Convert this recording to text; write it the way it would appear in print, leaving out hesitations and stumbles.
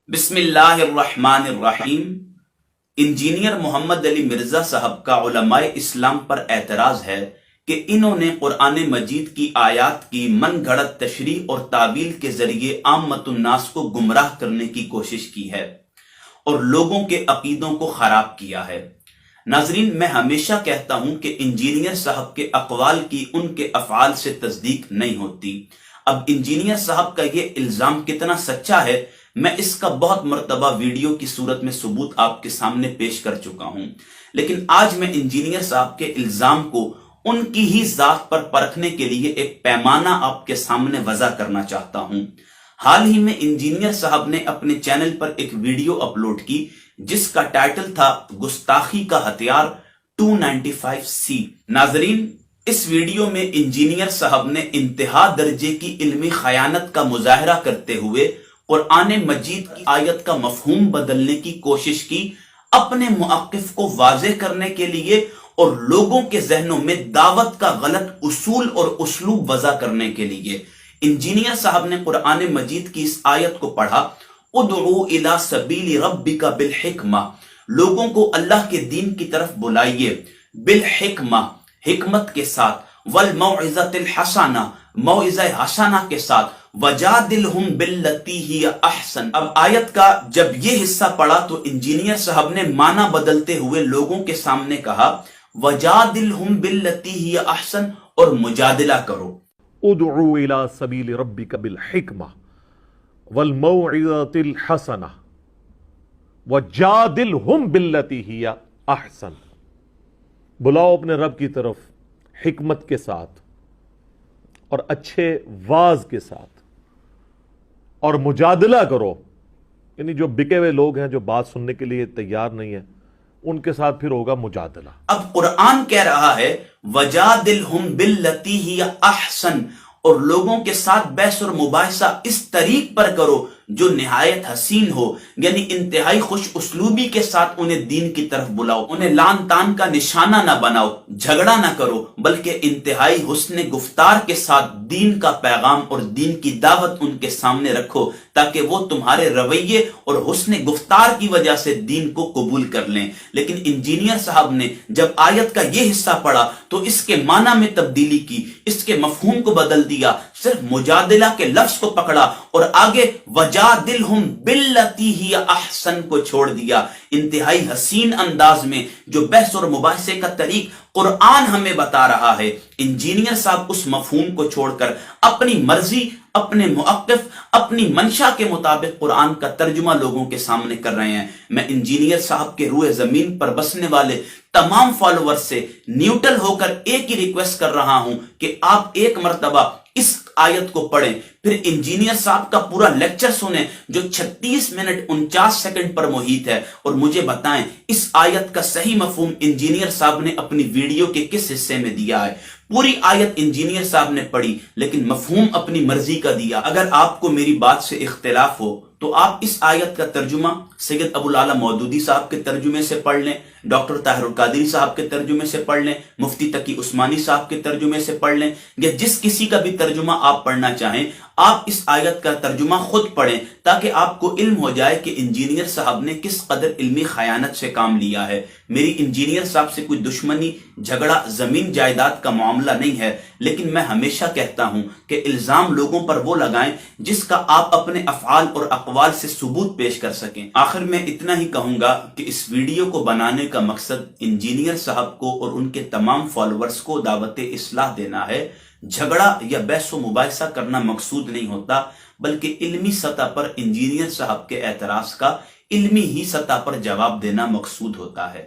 بسم اللہ الرحمن الرحیم۔ انجینئر محمد علی مرزا صاحب کا علماء اسلام پر اعتراض ہے کہ انہوں نے قرآن مجید کی آیات کی من گھڑت تشریح اور تعویل کے ذریعے عامت الناس کو گمراہ کرنے کی کوشش کی ہے اور لوگوں کے عقیدوں کو خراب کیا ہے۔ ناظرین، میں ہمیشہ کہتا ہوں کہ انجینئر صاحب کے اقوال کی ان کے افعال سے تصدیق نہیں ہوتی۔ اب انجینئر صاحب کا یہ الزام کتنا سچا ہے، میں اس کا بہت مرتبہ ویڈیو کی صورت میں ثبوت آپ کے سامنے پیش کر چکا ہوں، لیکن آج میں انجینئر صاحب کے الزام کو ان کی ہی ذات پر پرکھنے کے لیے ایک پیمانہ آپ کے سامنے وضع کرنا چاہتا ہوں۔ حال ہی میں انجینئر صاحب نے اپنے چینل پر ایک ویڈیو اپلوڈ کی جس کا ٹائٹل تھا گستاخی کا ہتھیار 295C۔ ناظرین، اس ویڈیو میں انجینئر صاحب نے انتہا درجے کی علمی خیانت کا مظاہرہ کرتے ہوئے قرآن مجید کی آیت کا مفہوم بدلنے کی کوشش کی، اپنے موقف کو واضح کرنے کے لیے اور لوگوں کے ذہنوں میں دعوت کا غلط اصول اور اسلوب وضع کرنے کے لیے۔ انجینئر صاحب نے قرآن مجید کی اس آیت کو پڑھا، ادعو الی سبیل ربک بالحکمہ، لوگوں کو اللہ کے دین کی طرف بلائیے، بالحکمہ، حکمت کے ساتھ، والموعظۃ الحسنہ، موعظہ حسنہ کے ساتھ، وجادلہم باللتی ہی احسن۔ اب آیت کا جب یہ حصہ پڑھا تو انجینئر صاحب نے معنی بدلتے ہوئے لوگوں کے سامنے کہا، وجادلہم باللتی ہی احسن، اور مجادلہ کرو۔ ادعو الی سبیل ربک بالحکمہ والموعظۃ الحسنہ وجادلہم باللتی ہی احسن، بلاؤ اپنے رب کی طرف حکمت کے ساتھ اور اچھے واز کے ساتھ اور مجادلہ کرو۔ یعنی جو بکے ہوئے لوگ ہیں، جو بات سننے کے لیے تیار نہیں ہیں، ان کے ساتھ پھر ہوگا مجادلہ۔ اب قرآن کہہ رہا ہے وجادلہم باللتی ہی احسن، اور لوگوں کے ساتھ بحث اور مباحثہ اس طریق پر کرو جو نہایت حسین ہو، یعنی انتہائی خوش اسلوبی کے ساتھ انہیں دین کی طرف بلاؤ، انہیں لان تان کا نشانہ نہ بناؤ، جھگڑا نہ کرو، بلکہ انتہائی حسن گفتار کے ساتھ دین کا پیغام اور دین کی دعوت ان کے سامنے رکھو، تاکہ وہ تمہارے رویے اور حسن گفتار کی وجہ سے دین کو قبول کر لیں۔ لیکن انجینئر صاحب نے جب آیت کا یہ حصہ پڑھا تو اس کے معنی میں تبدیلی کی، اس کے مفہوم کو بدل دیا، صرف مجادلہ کے لفظ کو پکڑا اور آگے وجادلہم باللتی ہی احسن کو چھوڑ دیا۔ انتہائی حسین انداز میں جو بحث اور مباحثے کا طریق قرآن ہمیں بتا رہا ہے، انجینئر صاحب اس مفہوم کو چھوڑ کر اپنی مرضی، اپنے موقف، اپنی منشا کے مطابق قرآن کا ترجمہ لوگوں کے سامنے کر رہے ہیں۔ میں انجینئر صاحب کے روئے زمین پر بسنے والے تمام فالوور سے نیوٹرل ہو کر ایک ہی ریکویسٹ کر رہا ہوں کہ آپ ایک مرتبہ اس آیت کو پڑھیں، پھر انجینئر صاحب کا پورا لیکچر سنیں جو 36 منٹ 49 سیکنڈ پر محیط ہے، اور مجھے بتائیں اس آیت کا صحیح مفہوم انجینئر صاحب نے اپنی ویڈیو کے کس حصے میں دیا ہے۔ پوری آیت انجینئر صاحب نے پڑھی لیکن مفہوم اپنی مرضی کا دیا۔ اگر آپ کو میری بات سے اختلاف ہو تو آپ اس آیت کا ترجمہ سید ابو العالی مودودی صاحب کے ترجمے سے پڑھ لیں، ڈاکٹر طاہر القادری صاحب کے ترجمے سے پڑھ لیں، مفتی تقی عثمانی صاحب کے ترجمے سے پڑھ لیں، یا جس کسی کا بھی ترجمہ آپ پڑھنا چاہیں، آپ اس آیت کا ترجمہ خود پڑھیں تاکہ آپ کو علم ہو جائے کہ انجینئر صاحب نے کس قدر علمی خیانت سے کام لیا ہے۔ میری انجینئر صاحب سے کوئی دشمنی، جھگڑا، زمین جائیداد کا معاملہ نہیں ہے، لیکن میں ہمیشہ کہتا ہوں کہ الزام لوگوں پر وہ لگائیں جس کا آپ اپنے افعال اور اقوال سے ثبوت پیش کر سکیں۔ آخر میں اتنا ہی کہوں گا کہ اس ویڈیو کو بنانے کا مقصد انجینئر صاحب کو اور ان کے تمام فالوورز کو دعوت اصلاح دینا ہے۔ جھگڑا یا بحث و مباحثہ کرنا مقصود نہیں ہوتا، بلکہ علمی سطح پر انجینئر صاحب کے اعتراض کا علمی ہی سطح پر جواب دینا مقصود ہوتا ہے۔